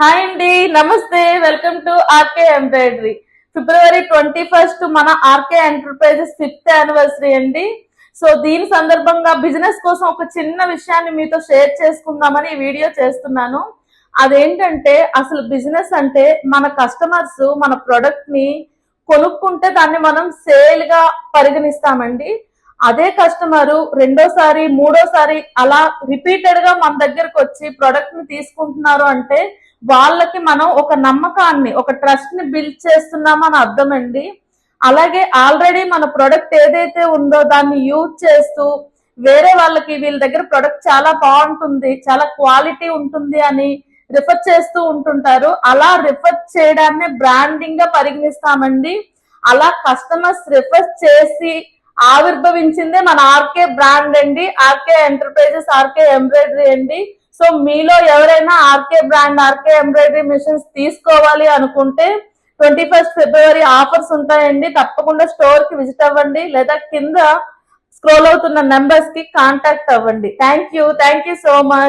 Hi అండి, నమస్తే. Welcome to RK embroidery. February 21 మన ఆర్కే ఎంటర్ప్రైజెస్ 5th యానివర్సరీ అండి. సో దీని సందర్భంగా బిజినెస్ కోసం ఒక చిన్న విషయాన్ని మీతో షేర్ చేసుకుందామని ఈ వీడియో చేస్తున్నాను. అదేంటంటే అసలు బిజినెస్ అంటే మన కస్టమర్స్ మన ప్రొడక్ట్ ని కొనుక్కుంటే దాన్ని మనం సేల్ గా పరిగణిస్తామండి. అదే కస్టమర్ రెండోసారి మూడోసారి అలా రిపీటెడ్ గా మన దగ్గరకు వచ్చి ప్రొడక్ట్ ని తీసుకుంటున్నారు అంటే వాళ్ళకి మనం ఒక నమ్మకాన్ని ఒక ట్రస్ట్ ని బిల్డ్ చేస్తున్నామని అర్థం అండి. అలాగే ఆల్రెడీ మన ప్రొడక్ట్ ఏదైతే ఉందో దాన్ని యూజ్ చేస్తూ వేరే వాళ్ళకి వీళ్ళ దగ్గర ప్రొడక్ట్ చాలా బాగుంటుంది, చాలా క్వాలిటీ ఉంటుంది అని రిఫర్ చేస్తూ ఉంటుంటారు. అలా రిఫర్ చేయడాన్ని బ్రాండింగ్ గా పరిగణిస్తామండి. అలా కస్టమర్స్ రిఫర్ చేసి ఆవిర్భవించిందే మన ఆర్కే బ్రాండ్ అండి, ఆర్కే ఎంటర్ప్రైజెస్, ఆర్కే ఎంబ్రాయిడరీ అండి. సో మీలో ఎవరైనా RK brand, RK embroidery machines తీసుకోవాలి అనుకుంటే 21 ఫిబ్రవరి ఆఫర్స్ ఉంటాయండి. తప్పకుండా స్టోర్ కి విజిట్ అవ్వండి, లేదా కింద స్క్రోల్ అవుతున్న నెంబర్స్ కి కాంటాక్ట్ అవ్వండి. Thank you so much.